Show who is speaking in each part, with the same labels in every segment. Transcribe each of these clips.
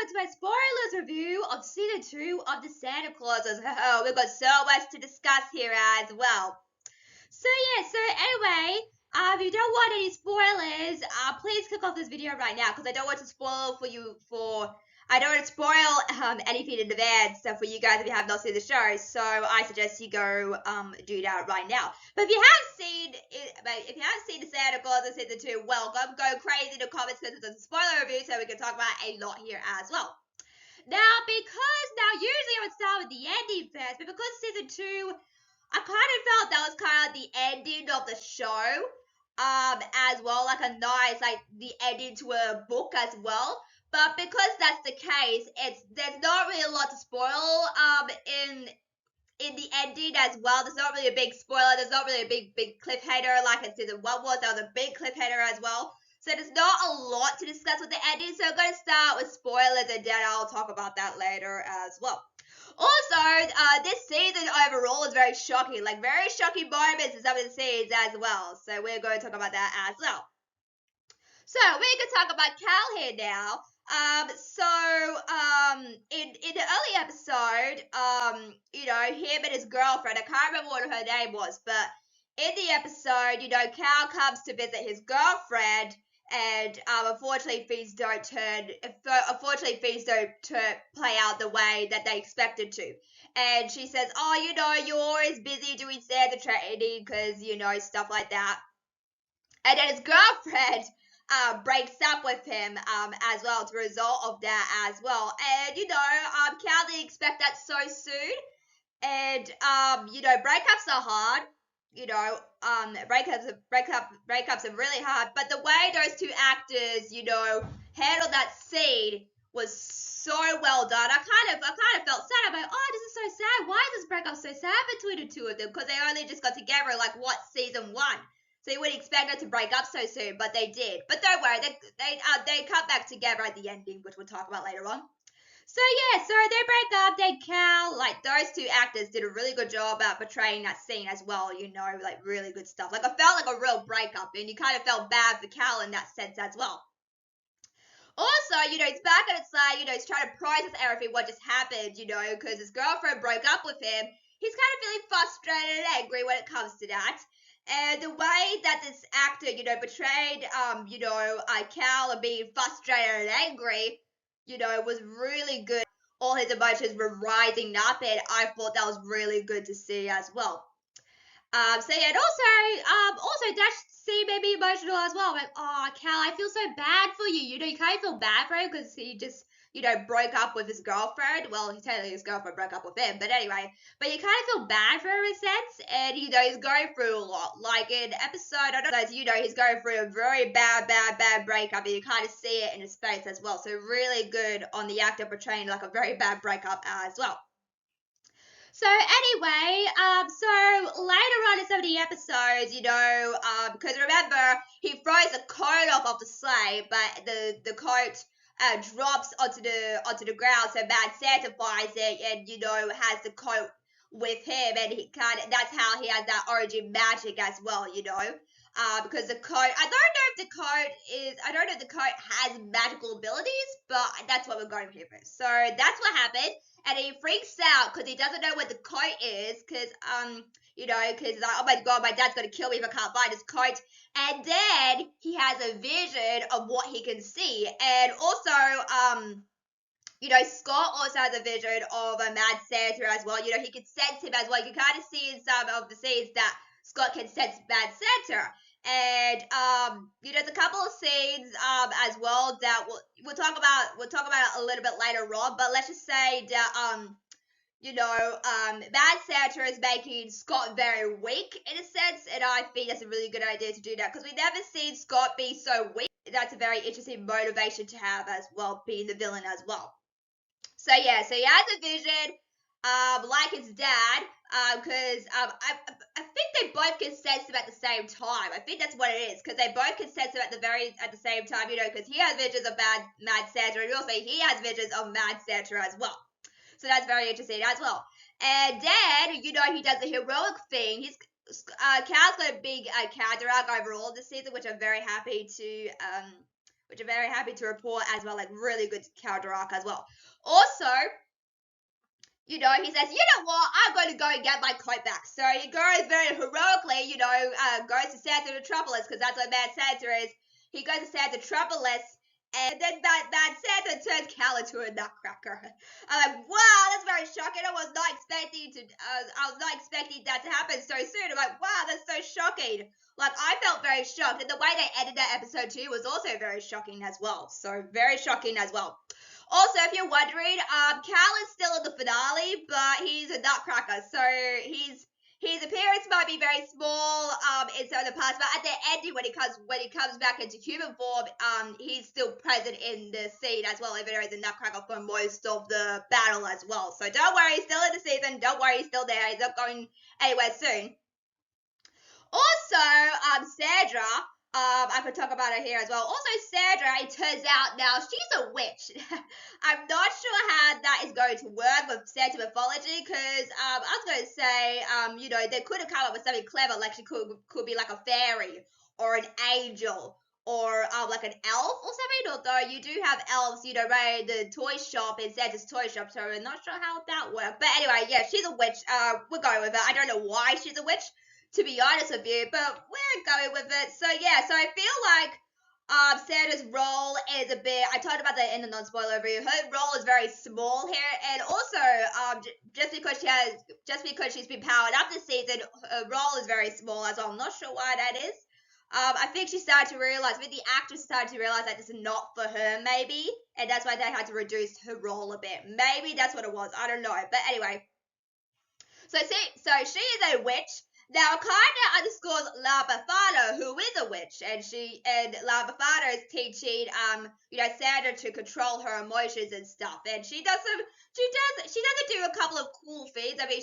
Speaker 1: welcome to my spoilers review of season 2 of the Santa Clauses. We've got so much to discuss here as well. So anyway, if you don't want any spoilers, please click off this video right now because I don't want to spoil I don't want to spoil anything in advance for you guys if you have not seen the show. So I suggest you go do that right now. But if you haven't seen the Santa Claus in season 2, welcome. Go crazy in the comments because it's a spoiler review, so we can talk about a lot here as well. Now usually I would start with the ending first, but because season 2, I kind of felt that was kind of the ending of the show, as well, like a nice, like the ending to a book as well. But because that's the case, there's not really a lot to spoil, in the ending as well. There's not really a big spoiler. There's not really a big cliffhanger like in season 1 was. There was a big cliffhanger as well. So there's not a lot to discuss with the ending. So I'm going to start with spoilers and then I'll talk about that later as well. Also, this season overall is very shocking. Like, very shocking moments in some of the scenes as well. So we're going to talk about that as well. So we're going to talk about Cal here now. In the early episode, him and his girlfriend, I can't remember what her name was, but in the episode, Cal comes to visit his girlfriend, and unfortunately things don't play out the way that they expected to. And she says, oh, you're always busy doing Santa training because, stuff like that. And then his girlfriend breaks up with him as well as a result of that as well. And, Cal didn't expect that so soon. And, breakups are hard. Breakups are really hard. But the way those two actors, handled that scene was so well done. I kind of felt sad. I'm like, oh, this is so sad. Why is this breakup so sad between the two of them? Because they only just got together season 1. So you wouldn't expect them to break up so soon, but they did. But don't worry, they come back together at the ending, which we'll talk about later on. So they break up. Cal, those two actors did a really good job at portraying that scene as well. Really good stuff. Like, I felt like a real breakup, and you kind of felt bad for Cal in that sense as well. Also, he's back at his side. He's trying to process everything what just happened. Because his girlfriend broke up with him. He's kind of feeling frustrated and angry when it comes to that. And the way that this actor, portrayed, Cal and being frustrated and angry, was really good. All his emotions were rising up, and I thought that was really good to see as well. And also that scene made me emotional as well. Like, oh, Cal, I feel so bad for you. You kind of feel bad for him because he just, broke up with his girlfriend. Well, technically his girlfriend broke up with him, but anyway. But you kind of feel bad for him in a sense, and, he's going through a lot. Like, in episode, I don't know, he's going through a very bad breakup, and you kind of see it in his face as well. So really good on the actor portraying, like, a very bad breakup as well. So anyway, so later on in some of the episodes, because remember, he throws the coat off the sleigh, but the coat drops onto the ground, so Mad Santa finds it and has the coat with him, and that's how he has that origin magic as well, because the coat, I don't know if the coat has magical abilities, but that's what we're going here for. So that's what happened, and he freaks out because he doesn't know what the coat is, because because like, oh my god, my dad's gonna kill me if I can't find his coat. And then he has a vision of what he can see, and also Scott also has a vision of a Mad Santa as well. He can sense him as well. You can kind of see in some of the scenes that Scott can sense Mad Santa. And there's a couple of scenes as well that we'll talk about it a little bit later on. But let's just say that Mad Santa is making Scott very weak in a sense, and I think that's a really good idea to do that because we've never seen Scott be so weak. That's a very interesting motivation to have as well, being the villain as well. So he has a vision, like his dad, because I think they both can sense him at the same time. I think that's what it is, because they both can sense him at the same time, because he has visions of Mad Santa, and also he has visions of Mad Santa as well. So that's very interesting as well. And then, he does a heroic thing. Cal's got a big character arc overall this season, which I'm very happy to which I'm very happy to report as well. Like, really good character arc as well. Also, you know, he says, you know what, I'm going to go and get my coat back. So he goes very heroically, you know, goes to Santa Metropolis, because that's what Mad Santa is. He goes to Santa Metropolis, and then Mad Santa turns Cal into a nutcracker. I'm like, wow, that's very shocking. I was not expecting that to happen so soon. I'm like, wow, that's so shocking. Like, I felt very shocked, and the way they ended that episode too was also very shocking as well. So very shocking as well. Also, if you're wondering, Cal is still in the finale, but he's a nutcracker, so his appearance might be very small in some of the parts, but at the ending when he comes back into human form, he's still present in the scene as well, even though he's a nutcracker for most of the battle as well. So don't worry, he's still in the season. Don't worry, he's still there. He's not going anywhere soon. Also, Sandra, I could talk about her here as well. Also, Sandra, it turns out now she's a witch. I'm not sure how that is going to work with Santa mythology, because I was going to say, you know, they could have come up with something clever, like she could be like a fairy or an angel or like an elf or something. Although you do have elves, you know, right? The toy shop in Santa's toy shop, so I'm not sure how that works. But anyway, yeah, she's a witch. We're going with her. I don't know why she's a witch, to be honest with you, but we're going with it. So yeah, so I feel like Santa's role is a bit, I talked about that in the non-spoiler review, her role is very small here, and also just because she's been powered up this season, her role is very small as well. I'm not sure why that is. I think she started to realize, the actress started to realize that this is not for her, maybe, and that's why they had to reduce her role a bit. Maybe that's what it was. I don't know. But anyway, so she is a witch. Now, Carter underscores La Befana, who is a witch, and La Befana is teaching you know, Sandra to control her emotions and stuff. And she doesn't do a couple of cool things. I mean,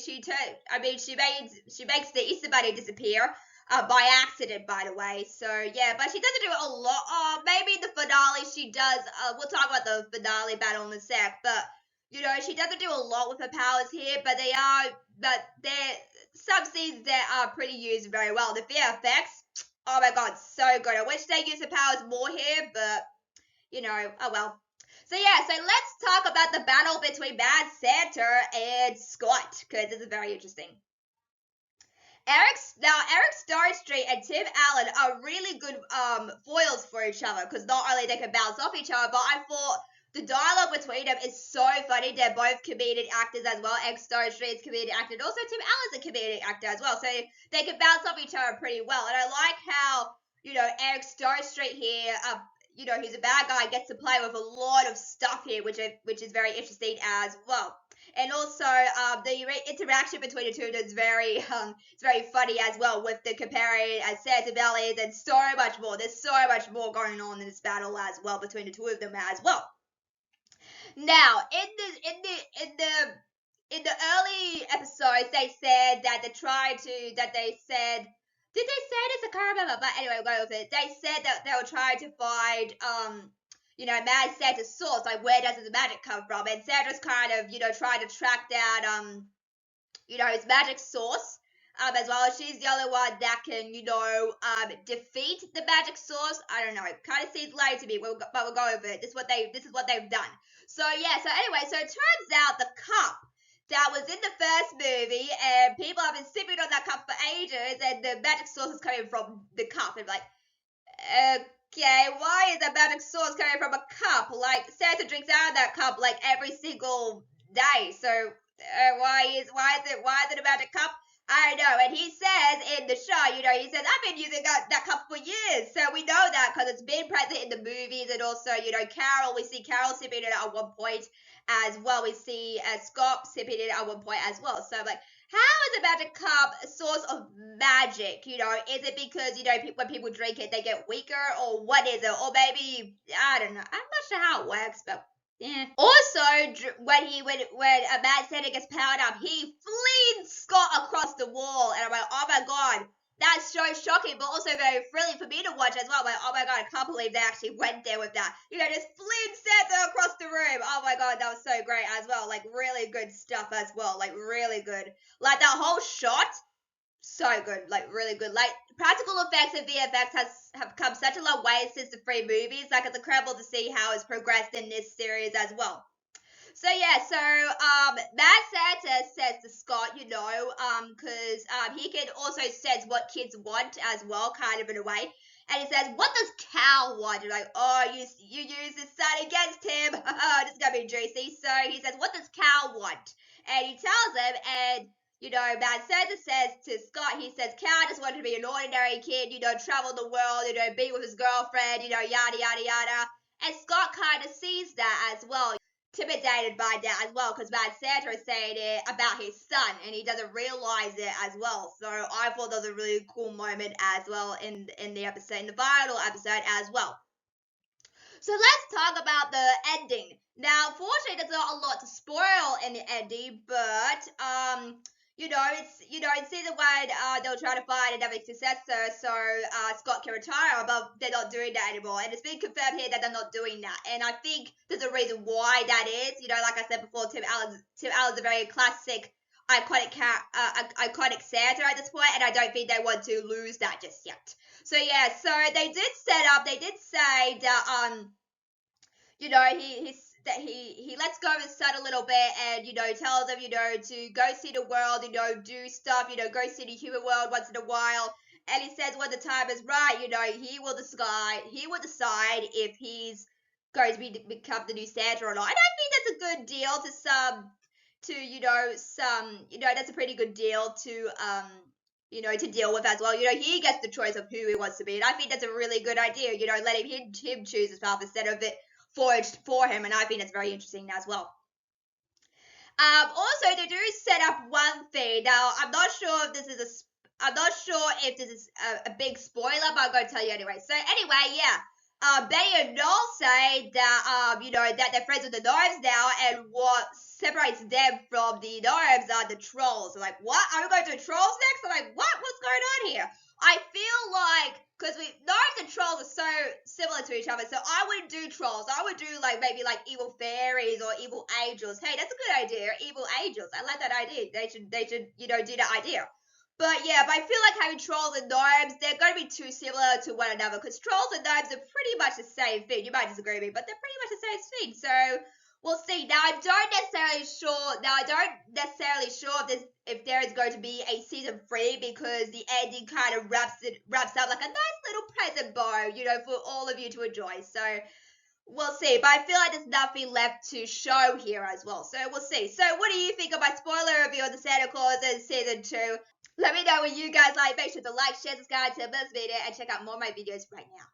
Speaker 1: she makes the Easter Bunny disappear. By accident, by the way. So yeah, but she doesn't do it a lot. Maybe in the finale she does. We'll talk about the finale battle in a sec. But you know, she doesn't do a lot with her powers here. But they're some scenes that are pretty used very well. The VFX, oh my god, so good. I wish they used the powers more here, but you know, oh well. So yeah, so let's talk about the battle between Mad Santa and Scott, because this is very interesting. Eric Starstreet and Tim Allen are really good foils for each other, because not only they can bounce off each other, but I thought the dialogue between them is so funny. They're both comedic actors as well. Eric Starstreet's comedic actor, and also Tim Allen's a comedic actor as well, so they can bounce off each other pretty well. And I like how, you know, Eric Starstreet here, you know, he's a bad guy, gets to play with a lot of stuff here, which is very interesting as well. And also, the interaction between the two of them is very funny as well, with the comparing Santa Bellies and so much more. There's so much more going on in this battle as well between the two of them as well. Now, in the early episodes, they said that did they say this? I can't remember, but anyway, we'll go with it. They said that they were trying to find you know, Mad Santa's source, like where does his magic come from? And Santa's kind of, you know, trying to track down you know, his magic source. As well as she's the only one that can, you know, defeat the magic source. I don't know. It kind of seems lame to me, but we'll go over it. This is what they've done. So yeah. So anyway, so it turns out the cup that was in the first movie, and people have been sipping on that cup for ages, and the magic source is coming from the cup. And like, okay, why is the magic source coming from a cup? Like Santa drinks out of that cup like every single day. So why is it a magic cup? I know, and he says in the show, you know, he says, I've been using that cup for years, so we know that because it's been present in the movies, and also, you know, we see Carol sipping it at one point as well, we see Scott sipping it at one point as well, so like, how is a magic cup a source of magic, you know, is it because, you know, when people drink it, they get weaker, or what is it, or maybe, I don't know, I'm not sure how it works, but yeah. Also, when Mad Santa gets powered up, he flings Scott across the wall, and I'm like, oh my god, that's so shocking, but also very thrilling for me to watch as well. I'm like, oh my god, I can't believe they actually went there with that. You know, just fling Santa across the room. Oh my god, that was so great as well. Like, really good stuff as well. Like, really good. Like, that whole shot, so good, like really good. Like practical effects and VFX have come such a long way since the 3 movies. Like it's incredible to see how it's progressed in this series as well. So yeah, Matt Santa says to Scott, because he can also sense what kids want as well, kind of in a way. And he says, "What does Cal want?" And like, "Oh, you use this son against him. This is gonna be juicy." So he says, "What does Cal want?" And he tells him, and Matt Santa says to Scott, he says, "Cal just wanted to be an ordinary kid, travel the world, be with his girlfriend, yada yada yada." And Scott kind of sees that as well, intimidated by that as well, because Bad Santa is saying it about his son and he doesn't realize it as well. So I thought that was a really cool moment as well in the episode, in the final episode as well. So let's talk about the ending. Now, fortunately, there's not a lot to spoil in the ending, but it's season 1, they'll try to find another successor so Scott can retire, but they're not doing that anymore. And it's been confirmed here that they're not doing that. And I think there's a reason why that is. Like I said before, Tim Allen's a very classic, iconic Santa at this point, and I don't think they want to lose that just yet. So yeah, so they did say that he lets go of his son a little bit and tells him to go see the world, do stuff, go see the human world once in a while. And he says when the time is right, he will decide if he's going to become the new Santa or not. And I think that's a good deal that's a pretty good deal to to deal with as well. He gets the choice of who he wants to be, and I think that's a really good idea. Letting him choose his path instead of it forged for him, and I think that's very interesting as well. Also, they do set up one thing. Now, I'm not sure if this is a big spoiler, but I'm going to tell you anyway. So anyway, yeah. Benny and Noel say that that they're friends with the gnomes now, and what separates them from the gnomes are the trolls. They're like, what? Are we going to do trolls next? I'm like, what? What's going on here? I feel like, because gnomes and trolls are so similar to each other, so I wouldn't do trolls. I would do maybe evil fairies or evil angels. Hey, that's a good idea. Evil angels. I like that idea. They should do that idea. But yeah, I feel like having trolls and gnomes, they're going to be too similar to one another, because trolls and gnomes are pretty much the same thing. You might disagree with me, but they're pretty much the same thing. So we'll see. Now I don't necessarily sure if there is going to be a season 3, because the ending kind of wraps up like a nice little present bow, for all of you to enjoy. So we'll see, but I feel like there's nothing left to show here as well. So we'll see. So what do you think of my spoiler review of the Santa Claus in season 2? Let me know what you guys like. Make sure to like, share, subscribe to this video, and check out more of my videos right now.